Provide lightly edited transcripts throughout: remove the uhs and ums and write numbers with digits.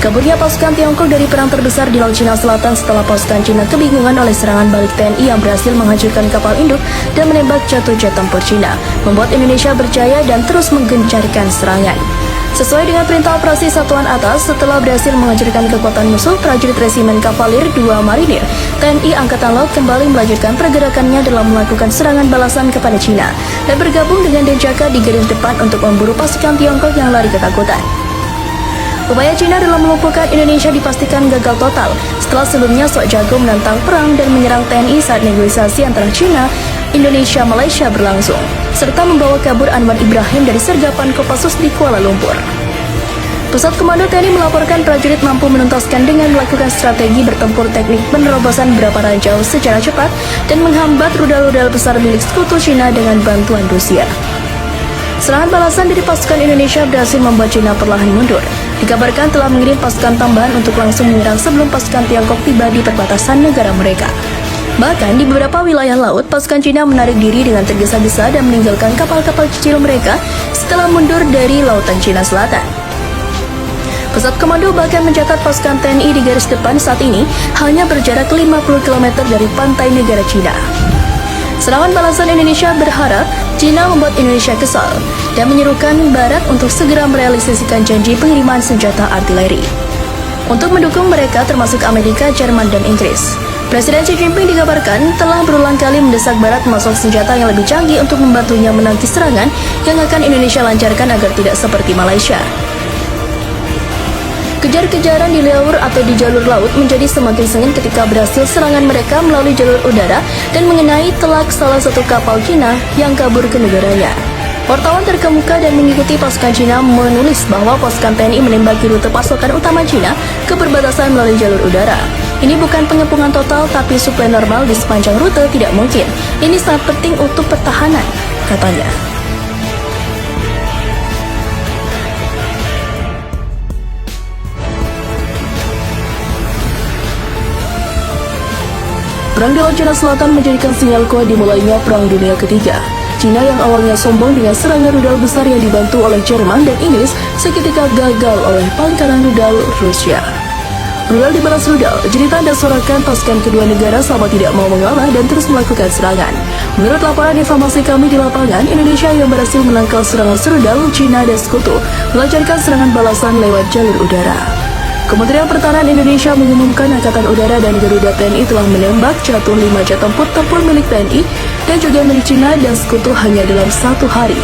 Kaburnya pasukan Tiongkok dari perang terbesar di Laut Cina Selatan setelah pasukan Cina kebingungan oleh serangan balik TNI yang berhasil menghancurkan kapal induk dan menembak jatuh jet tempur Cina, membuat Indonesia berjaya dan terus menggencarkan serangan. Sesuai dengan perintah operasi satuan atas, setelah berhasil menghancurkan kekuatan musuh, prajurit Resimen Kavalir 2 Marinir, TNI Angkatan Laut kembali melanjutkan pergerakannya dalam melakukan serangan balasan kepada Cina dan bergabung dengan Denjaka di garis depan untuk memburu pasukan Tiongkok yang lari ketakutan. Upaya Cina dalam melumpuhkan Indonesia dipastikan gagal total setelah sebelumnya Sok Jago menantang perang dan menyerang TNI saat negosiasi antara Cina, Indonesia, Malaysia berlangsung, serta membawa kabur Anwar Ibrahim dari sergapan Kopassus di Kuala Lumpur. Pusat Komando TNI melaporkan prajurit mampu menuntaskan dengan melakukan strategi bertempur teknik penerobosan beberapa ranjau secara cepat dan menghambat rudal-rudal besar milik sekutu Cina dengan bantuan Rusia. Serangan balasan dari pasukan Indonesia berhasil membuat Cina perlahan mundur. Dikabarkan telah mengirim pasukan tambahan untuk langsung menyerang sebelum pasukan Tiongkok tiba di perbatasan negara mereka. Bahkan di beberapa wilayah laut, pasukan Cina menarik diri dengan tergesa-gesa dan meninggalkan kapal-kapal kecil mereka setelah mundur dari lautan Cina Selatan. Pusat Komando bahkan mencatat pasukan TNI di garis depan saat ini hanya berjarak 50 km dari pantai negara Cina. Serangan balasan Indonesia berharap Cina membuat Indonesia kesal dan menyerukan Barat untuk segera merealisasikan janji pengiriman senjata artileri. Untuk mendukung mereka termasuk Amerika, Jerman, dan Inggris. Presiden Xi Jinping dikabarkan telah berulang kali mendesak Barat memasok senjata yang lebih canggih untuk membantunya menangkis serangan yang akan Indonesia lancarkan agar tidak seperti Malaysia. Kejar-kejaran di laut atau di jalur laut menjadi semakin sengit ketika berhasil serangan mereka melalui jalur udara dan mengenai telak salah satu kapal Cina yang kabur ke negaranya. Wartawan terkemuka dan mengikuti pasukan Cina menulis bahwa pasukan TNI menembaki rute pasukan utama Cina ke perbatasan melalui jalur udara. Ini bukan pengepungan total, tapi suplai normal di sepanjang rute tidak mungkin. Ini sangat penting untuk pertahanan, katanya. Perang di Laut Cina Selatan menjadikan sinyal kuat dimulainya Perang Dunia Ketiga. Cina yang awalnya sombong dengan serangan rudal besar yang dibantu oleh Jerman dan Inggris seketika gagal oleh pangkalan rudal Rusia. Rudal dibalas rudal, jeritan dan sorakan pasukan kedua negara sama tidak mau mengalah dan terus melakukan serangan. Menurut laporan informasi kami di lapangan, Indonesia yang berhasil menangkal serangan serudal Cina dan sekutu melancarkan serangan balasan lewat jalur udara. Kementerian Pertahanan Indonesia mengumumkan Angkatan Udara dan Garuda TNI telah menembak jatuh 5 jet tempur milik TNI dan juga milik Cina dan sekutu hanya dalam 1 hari.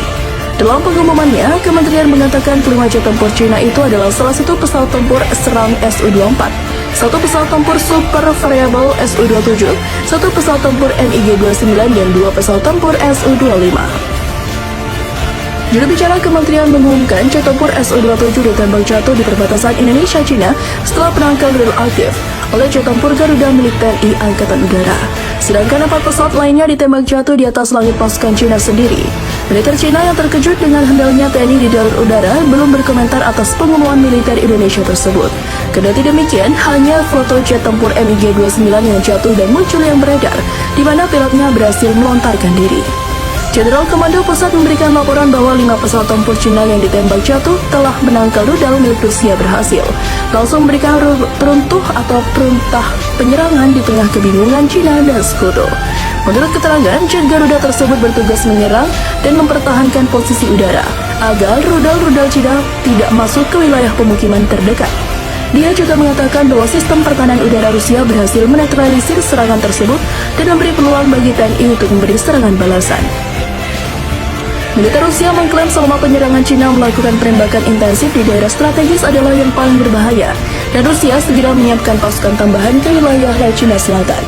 Dalam pengumumannya, Kementerian mengatakan kelima jet tempur Cina itu adalah salah satu pesawat tempur serang Su-24, satu pesawat tempur super variable Su-27, satu pesawat tempur MiG-29 dan 2 pesawat tempur Su-25. Juru bicara Kementerian mengumumkan jet tempur Su-27 ditembak jatuh di perbatasan Indonesia-Cina setelah penangkal rudal aktif oleh jet tempur Garuda milik TNI Angkatan Udara. Sedangkan 4 pesawat lainnya ditembak jatuh di atas langit pasukan Cina sendiri. Militer Cina yang terkejut dengan handalnya TNI di jalur udara belum berkomentar atas pengumuman militer Indonesia tersebut. Kendati demikian, hanya foto jet tempur MiG-29 yang jatuh dan muncul yang beredar, di mana pilotnya berhasil melontarkan diri. Jenderal Komando Pusat memberikan laporan bahwa 5 pesawat tempur Cina yang ditembak jatuh telah menangkal rudal milik Rusia berhasil. Langsung memberikan peruntuh atau perintah penyerangan di tengah kebingungan Cina dan sekutu. Menurut keterangan, jet Garuda tersebut bertugas menyerang dan mempertahankan posisi udara agar rudal-rudal Cina tidak masuk ke wilayah pemukiman terdekat. Dia juga mengatakan bahwa sistem pertahanan udara Rusia berhasil menetralisir serangan tersebut dan memberi peluang bagi TNI untuk memberi serangan balasan. Militer Rusia mengklaim selama penyerangan Cina melakukan penembakan intensif di daerah strategis adalah yang paling berbahaya, dan Rusia segera menyiapkan pasukan tambahan ke wilayah Laut Cina Selatan.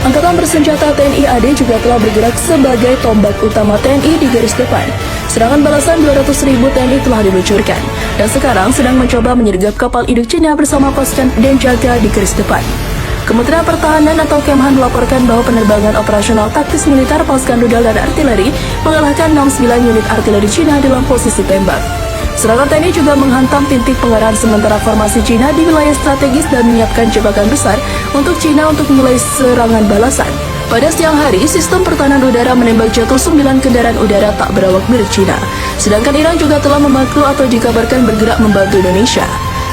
Angkatan bersenjata TNI AD juga telah bergerak sebagai tombak utama TNI di garis depan. Serangan balasan 200.000 TNI telah diluncurkan, dan sekarang sedang mencoba menyergap kapal induk Cina bersama pasukan Denjaka di garis depan. Kementerian Pertahanan atau Kemhan melaporkan bahwa penerbangan operasional taktis militer pasukan rudal dan artileri mengalahkan 69 unit artileri Cina dalam posisi tembak. Serangan TNI juga menghantam titik pengarahan sementara formasi Cina di wilayah strategis dan menyiapkan jebakan besar untuk Cina untuk mulai serangan balasan. Pada siang hari, sistem pertahanan udara menembak jatuh 9 kendaraan udara tak berawak milik Cina. Sedangkan Iran juga telah membantu atau dikabarkan bergerak membantu Indonesia.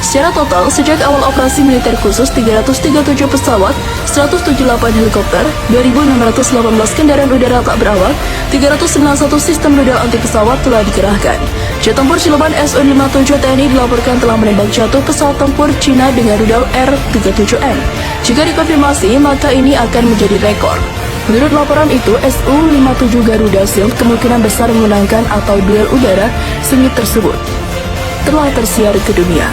Secara total, sejak awal operasi militer khusus, 337 pesawat, 178 helikopter, 2.618 kendaraan udara tak berawak, 391 sistem rudal anti pesawat telah dikerahkan. Jet tempur Cileban SU-57 TNI dilaporkan telah menembak jatuh pesawat tempur Cina dengan rudal R-37M. Jika dikonfirmasi, maka ini akan menjadi rekor. Menurut laporan itu, SU-57 Garuda Shield kemungkinan besar memenangkan atau duel udara sengit tersebut telah tersiar ke dunia.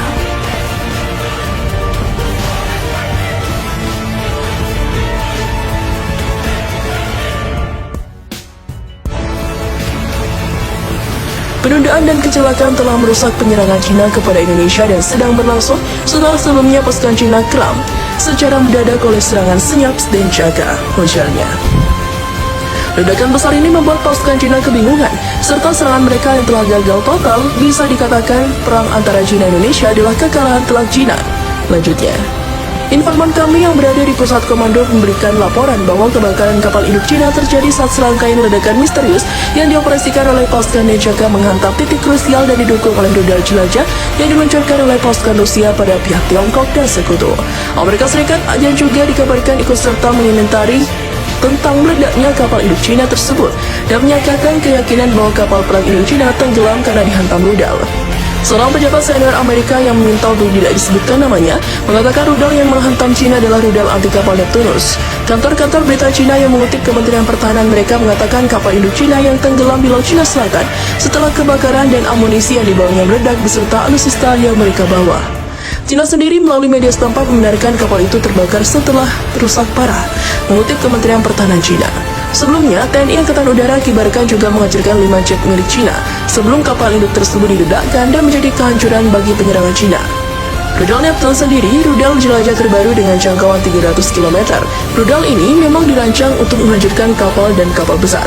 Penundaan dan kecelakaan telah merusak penyerangan Cina kepada Indonesia dan sedang berlangsung setelah sebelumnya pasukan Cina kram secara mendadak oleh serangan senyap dan jaga, ujarnya. Ledakan besar ini membuat pasukan Cina kebingungan, serta serangan mereka yang telah gagal total bisa dikatakan perang antara Cina dan Indonesia adalah kekalahan telak Cina. Lanjutnya, informan kami yang berada di pusat komando memberikan laporan bahwa kebakaran kapal induk Cina terjadi saat serangkaian ledakan misterius yang dioperasikan oleh pasukan Denjaka menghantam titik krusial dan didukung oleh rudal jelajah yang diluncurkan oleh pasukan Rusia pada pihak Tiongkok dan Sekutu. Amerika Serikat yang juga dikabarkan ikut serta mengomentari tentang meledaknya kapal induk Cina tersebut dan menyatakan keyakinan bahwa kapal perang induk Cina tenggelam karena dihantam rudal. Seorang pejabat senior Amerika yang meminta untuk tidak disebutkan namanya mengatakan rudal yang menghantam Cina adalah rudal anti kapal Neptunus. Kantor-kantor berita Cina yang mengutip Kementerian Pertahanan mereka mengatakan kapal induk Cina yang tenggelam di Laut Cina Selatan setelah kebakaran dan amunisi yang dibawanya meledak beserta alutsista yang mereka bawa. Cina sendiri melalui media setempat membenarkan kapal itu terbakar setelah rusak parah, mengutip Kementerian Pertahanan Cina. Sebelumnya, TNI Angkatan Udara kibarkan juga menghancurkan 5 jet milik Cina sebelum kapal induk tersebut diledakkan dan menjadi kehancuran bagi penyerangan Cina. Rudal Neptune sendiri, rudal jelajah terbaru dengan jangkauan 300 km. Rudal ini memang dirancang untuk menghancurkan kapal dan kapal besar.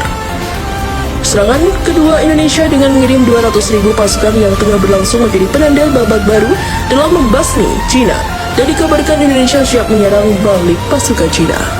Serangan kedua Indonesia dengan mengirim 200.000 pasukan yang tengah berlangsung menjadi penanda babak baru dalam membasmi Cina dan dikabarkan Indonesia siap menyerang balik pasukan Cina.